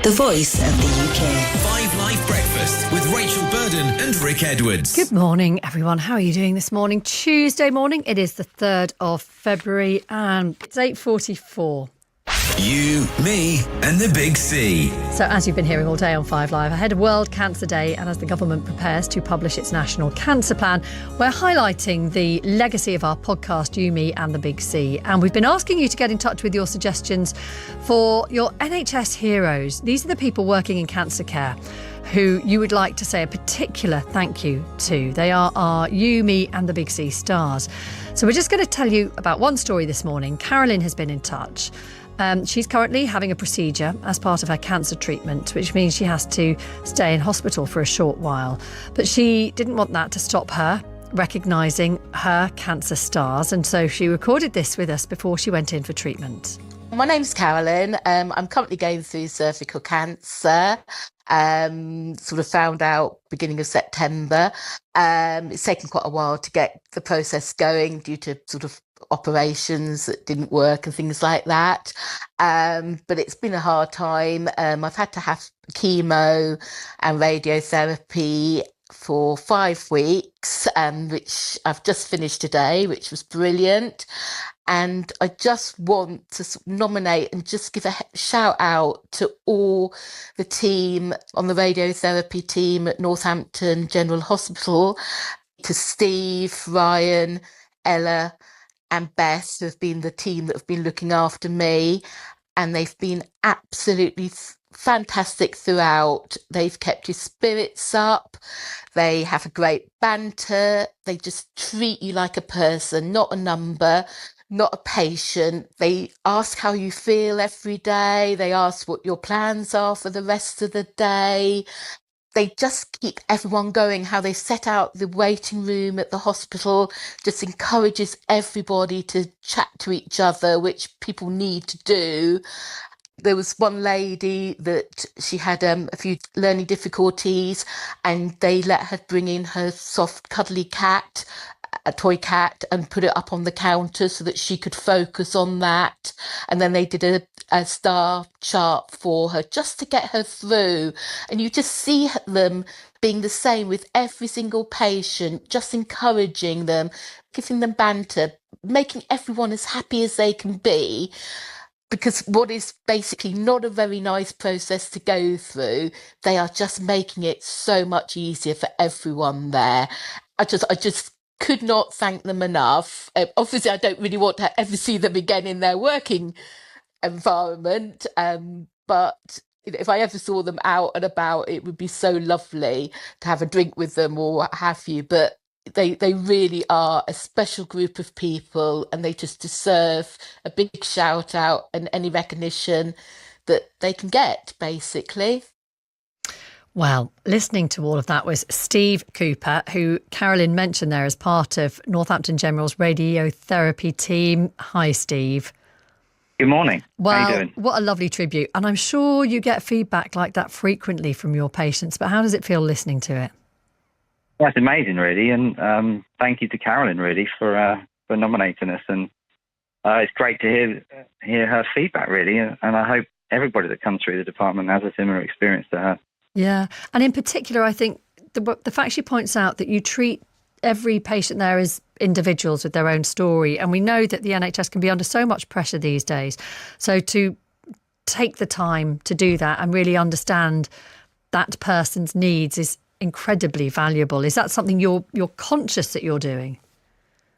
the voice of the UK. 5 Live Breakfast with Rachel Burden and Rick Edwards. Good morning, everyone. How are you doing this morning? Tuesday morning. It is the 3rd of February and it's 8:44. You, me and the Big C. So as you've been hearing all day on 5 Live, ahead of World Cancer Day and as the government prepares to publish its National Cancer Plan, we're highlighting the legacy of our podcast, You, Me and the Big C. And we've been asking you to get in touch with your suggestions for your NHS heroes. These are the people working in cancer care who you would like to say a particular thank you to. They are our You, Me and the Big C stars. So we're just going to tell you about one story this morning. Carolyn has been in touch. She's currently having a procedure as part of her cancer treatment, which means she has to stay in hospital for a short while. But she didn't want that to stop her recognising her cancer stars, and so she recorded this with us before she went in for treatment. My name's Carolyn. I'm currently going through cervical cancer. Sort of found out beginning of September. It's taken quite a while to get the process going due to sort of operations that didn't work and things like that. But it's been a hard time. I've had to have chemo and radiotherapy for 5 weeks, which I've just finished today, which was brilliant. And I just want to nominate and just give a shout out to all the team on the radiotherapy team at Northampton General Hospital, to Steve, Ryan, Ella and Beth, who have been the team that have been looking after me. And they've been absolutely fantastic throughout. They've kept your spirits up. They have a great banter. They just treat you like a person, not a number, not a patient. They ask how you feel every day. They ask what your plans are for the rest of the day. They just keep everyone going. How they set out the waiting room at the hospital just encourages everybody to chat to each other, which people need to do. There was one lady that she had a few learning difficulties, and they let her bring in her soft, cuddly cat, a toy cat, and put it up on the counter so that she could focus on that. And then they did a star chart for her just to get her through. And you just see them being the same with every single patient, just encouraging them, giving them banter, making everyone as happy as they can be. Because what is basically not a very nice process to go through, they are just making it so much easier for everyone there. I just could not thank them enough. Obviously, I don't really want to ever see them again in their working environment. But if I ever saw them out and about, it would be so lovely to have a drink with them or what have you. But they really are a special group of people, and they just deserve a big shout out and any recognition that they can get, basically. Well, listening to all of that was Steve Cooper, who Carolyn mentioned there as part of Northampton General's radiotherapy team. Hi, Steve. Good morning. Well, how you doing? What a lovely tribute. And I'm sure you get feedback like that frequently from your patients, but how does it feel listening to it? That's amazing, really, and thank you to Carolyn, really, for nominating us. And it's great to hear her feedback, really, and I hope everybody that comes through the department has a similar experience to her. Yeah, and in particular, I think the fact she points out that you treat every patient there as individuals with their own story, and we know that the NHS can be under so much pressure these days. So to take the time to do that and really understand that person's needs is incredibly valuable. Is that something you're conscious that you're doing?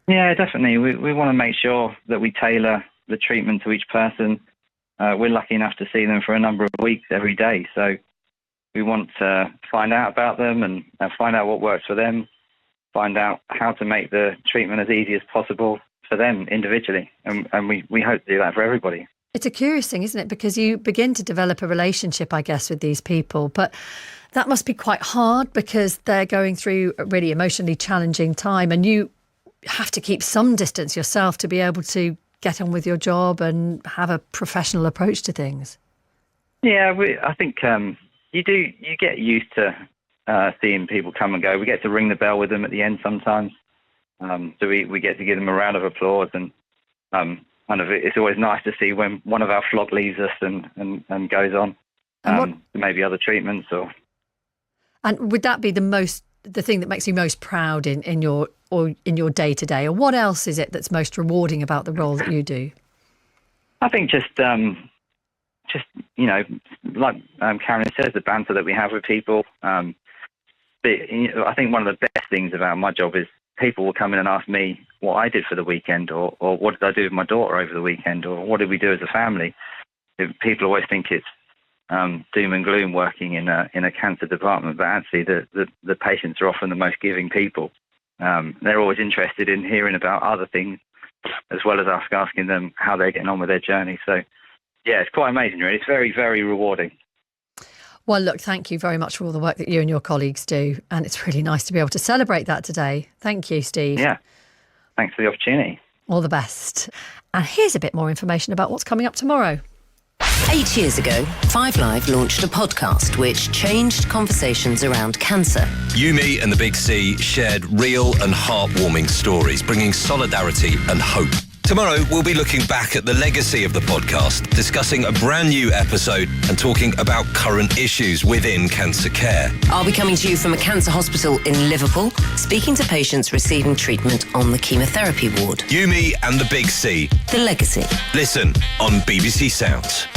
Yeah, definitely. We want to make sure that we tailor the treatment to each person. We're lucky enough to see them for a number of weeks every day, so we want to find out about them and find out what works for them, find out how to make the treatment as easy as possible for them individually, and we hope to do that for everybody. It's a curious thing, isn't it? Because you begin to develop a relationship, I guess, with these people, but that must be quite hard because they're going through a really emotionally challenging time, and you have to keep some distance yourself to be able to get on with your job and have a professional approach to things. Yeah, I think you get used to seeing people come and go. We get to ring the bell with them at the end sometimes, so we get to give them a round of applause, and it's always nice to see when one of our flock leaves us and goes on. maybe other treatments or. And would that be the thing that makes you most proud in your day to day, or what else is it that's most rewarding about the role that you do? I think just like Carolyn says, the banter that we have with people. I think one of the best things about my job is people will come in and ask me what I did for the weekend, or what did I do with my daughter over the weekend, or what did we do as a family. People always think it's doom and gloom working in a cancer department, but actually the patients are often the most giving people. They're always interested in hearing about other things, as well as asking them how they're getting on with their journey. So, yeah, it's quite amazing, really. It's very, very rewarding. Well, look, thank you very much for all the work that you and your colleagues do. And it's really nice to be able to celebrate that today. Thank you, Steve. Yeah, thanks for the opportunity. All the best. And here's a bit more information about what's coming up tomorrow. 8 years ago, 5 Live launched a podcast which changed conversations around cancer. Yumi and the Big C shared real and heartwarming stories, bringing solidarity and hope. Tomorrow, we'll be looking back at the legacy of the podcast, discussing a brand new episode and talking about current issues within cancer care. I'll be coming to you from a cancer hospital in Liverpool, speaking to patients receiving treatment on the chemotherapy ward. Yumi and the Big C. The legacy. Listen on BBC Sounds.